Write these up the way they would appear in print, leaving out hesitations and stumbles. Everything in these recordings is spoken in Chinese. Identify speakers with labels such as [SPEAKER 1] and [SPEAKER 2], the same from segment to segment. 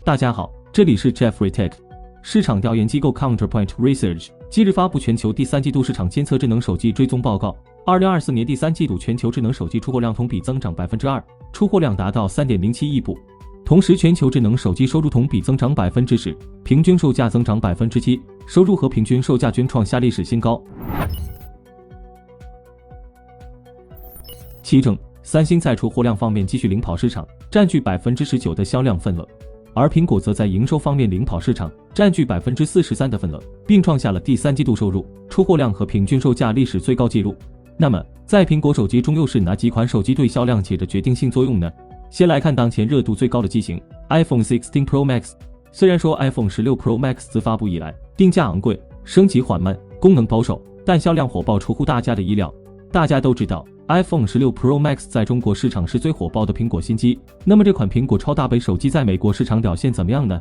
[SPEAKER 1] 大家好，这里是 Jeffrey Tech。市场调研机构 Counterpoint Research 近日发布全球第三季度市场监测智能手机追踪报告。2024年第三季度全球智能手机出货量同比增长 2%， 出货量达到 3.07 亿部。同时，全球智能手机收入同比增长 10%， 平均售价增长 7%， 收入和平均售价均创下历史新高。其中，三星在出货量方面继续领跑市场，占据 19% 的销量份额。而苹果则在营收方面领跑市场，占据 43% 的份额，并创下了第三季度收入、出货量和平均售价历史最高纪录。那么，在苹果手机中又是哪几款手机对销量起着决定性作用呢？先来看当前热度最高的机型 iPhone 16 Pro Max。虽然说 iPhone 16 Pro Max 自发布以来，定价昂贵，升级缓慢，功能保守，但销量火爆出乎大家的意料。大家都知道iPhone 16 Pro Max 在中国市场是最火爆的苹果新机，那么这款苹果超大杯手机在美国市场表现怎么样呢？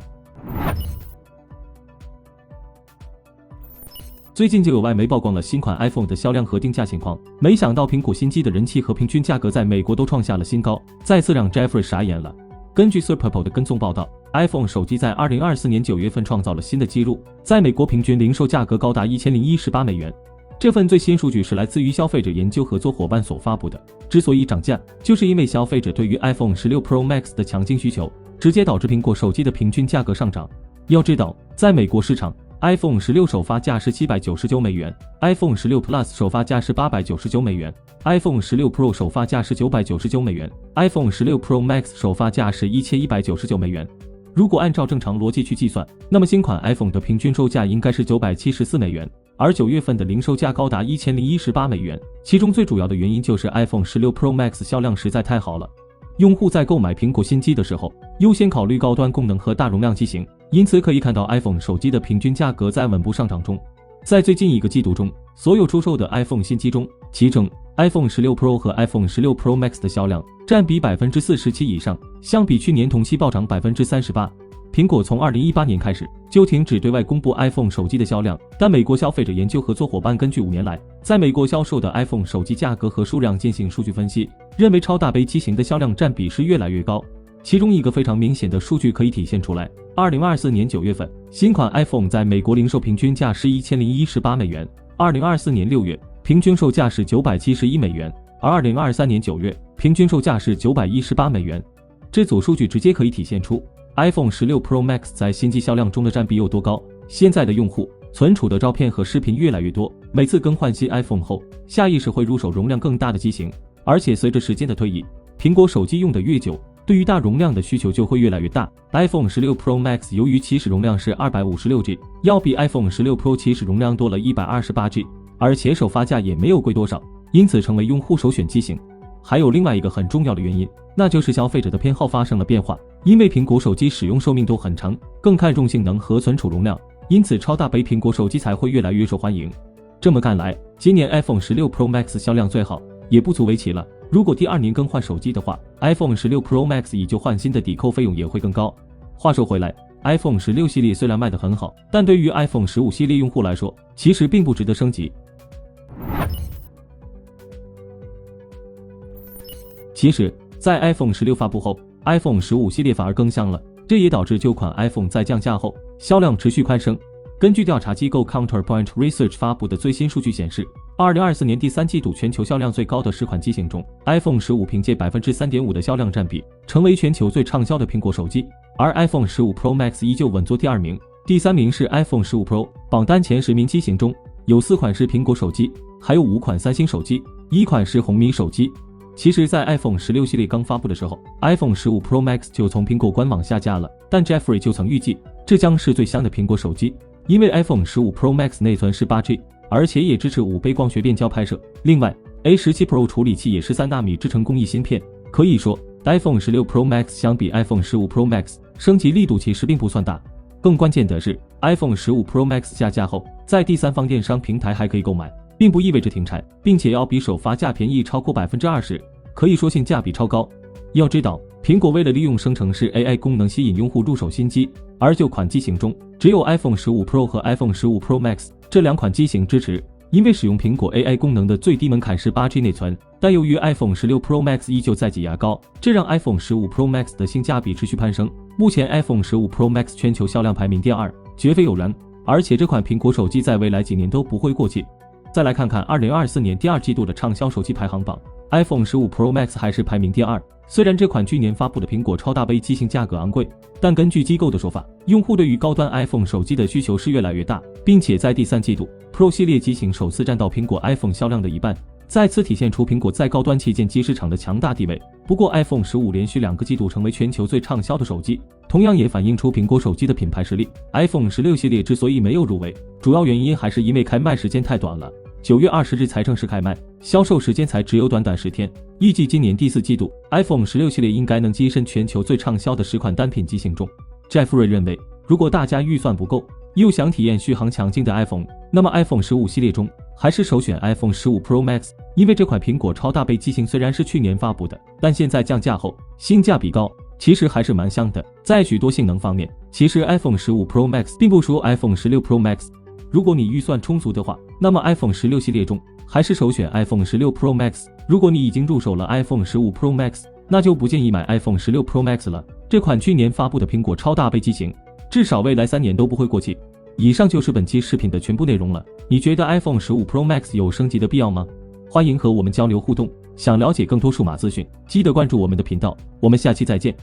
[SPEAKER 1] 最近就有外媒曝光了新款 iPhone 的销量和定价情况，没想到苹果新机的人气和平均价格在美国都创下了新高，再次让 Jeffrey 傻眼了。根据 Surpurple 的跟踪报道， iPhone 手机在2024年9月份创造了新的纪录，在美国平均零售价格高达1018美元。这份最新数据是来自于消费者研究合作伙伴所发布的。之所以涨价，就是因为消费者对于 iPhone 16 Pro Max 的强劲需求，直接导致苹果手机的平均价格上涨。要知道，在美国市场 iPhone 16首发价是799美元， iPhone 16 Plus 首发价是899美元， iPhone 16 Pro 首发价是999美元， iPhone 16 Pro Max 首发价是1199美元。如果按照正常逻辑去计算，那么新款 iPhone 的平均售价应该是974美元，而9月份的零售价高达1018美元。其中最主要的原因就是 iPhone 16 Pro Max 销量实在太好了，用户在购买苹果新机的时候，优先考虑高端功能和大容量机型，因此可以看到 iPhone 手机的平均价格在稳步上涨中。在最近一个季度中，所有出售的 iPhone 新机中，其中 iPhone 16 Pro 和 iPhone 16 Pro Max 的销量占比 47% 以上，相比去年同期暴涨 38%。苹果从2018年开始就停止对外公布 iPhone 手机的销量，但美国消费者研究合作伙伴根据5年来在美国销售的 iPhone 手机价格和数量进行数据分析，认为超大杯机型的销量占比是越来越高。其中一个非常明显的数据可以体现出来，2024年9月份，新款 iPhone 在美国零售平均价是1018美元，2024年6月，平均售价是971美元，而2023年9月，平均售价是918美元。这组数据直接可以体现出iPhone 16 Pro Max 在新机销量中的占比有多高。现在的用户存储的照片和视频越来越多，每次更换新 iPhone 后，下意识会入手容量更大的机型，而且随着时间的推移，苹果手机用的越久，对于大容量的需求就会越来越大。iPhone 16 Pro Max 由于起始容量是 256G， 要比 iPhone 16 Pro 起始容量多了 128G， 而且首发价也没有贵多少，因此成为用户首选机型。还有另外一个很重要的原因，那就是消费者的偏好发生了变化，因为苹果手机使用寿命都很长，更看重性能和存储容量，因此超大杯苹果手机才会越来越受欢迎。这么看来，今年 iPhone 16 Pro Max 销量最好也不足为奇了。如果第2年更换手机的话， iPhone 16 Pro Max 以旧换新的抵扣费用也会更高。话说回来， iPhone 16系列虽然卖得很好，但对于 iPhone 15系列用户来说，其实并不值得升级。其实，在 iPhone 16发布后， iPhone 15系列反而更香了，这也导致旧款 iPhone 在降价后销量持续攀升。根据调查机构 Counterpoint Research 发布的最新数据显示，2024年第三季度全球销量最高的10款机型中， iPhone 15凭借 3.5% 的销量占比，成为全球最畅销的苹果手机，而 iPhone 15 Pro Max 依旧稳坐第2名，第3名是 iPhone 15 Pro。榜单前10名机型中，有4款是苹果手机，还有5款三星手机，1款是红米手机。其实，在 iPhone 16系列刚发布的时候， iPhone 15 Pro Max 就从苹果官网下架了，但 Jeffrey 就曾预计这将是最香的苹果手机，因为 iPhone 15 Pro Max 内存是 8G， 而且也支持5倍光学变焦拍摄。另外 A17 Pro 处理器也是3纳米制程工艺芯片，可以说 iPhone 16 Pro Max 相比 iPhone 15 Pro Max 升级力度其实并不算大。更关键的是 iPhone 15 Pro Max 下架后，在第三方电商平台还可以购买，并不意味着停产，并且要比首发价便宜超过 20%， 可以说性价比超高。要知道，苹果为了利用生成式 AI 功能吸引用户入手新机，而旧款机型中只有 iPhone 15 Pro 和 iPhone 15 Pro Max 这2款机型支持，因为使用苹果 AI 功能的最低门槛是 8G 内存，但由于 iPhone 16 Pro Max 依旧在挤牙膏，这让 iPhone 15 Pro Max 的性价比持续攀升。目前 iPhone 15 Pro Max 全球销量排名第2，绝非偶然。而且这款苹果手机在未来几年都不会过气。再来看看2024年第2季度的畅销手机排行榜 ，iPhone 15 Pro Max 还是排名第2。虽然这款去年发布的苹果超大杯机型价格昂贵，但根据机构的说法，用户对于高端 iPhone 手机的需求是越来越大，并且在第3季度 Pro 系列机型首次占到苹果 iPhone 销量的一半，再次体现出苹果在高端旗舰机市场的强大地位。不过 iPhone 15连续2个季度成为全球最畅销的手机，同样也反映出苹果手机的品牌实力。iPhone 16系列之所以没有入围，主要原因还是因为开卖时间太短了，9月20日才正式开卖，销售时间才只有短10天。预计今年第4季度 iPhone 16系列应该能跻身全球最畅销的10款单品机型中。Jeffrey 认为，如果大家预算不够，又想体验续航强劲的 iPhone， 那么 iPhone 15系列中还是首选 iPhone 15 Pro Max， 因为这款苹果超大杯机型虽然是去年发布的，但现在降价后性价比高，其实还是蛮香的。在许多性能方面，其实 iPhone 15 Pro Max 并不输 iPhone 16 Pro Max。如果你预算充足的话，那么 iPhone 16系列中还是首选 iPhone 16 Pro Max。如果你已经入手了 iPhone 15 Pro Max， 那就不建议买 iPhone 16 Pro Max 了。这款去年发布的苹果超大杯机型，至少未来3年都不会过气。以上就是本期视频的全部内容了。你觉得 iPhone 15 Pro Max 有升级的必要吗？欢迎和我们交流互动。想了解更多数码资讯，记得关注我们的频道。我们下期再见。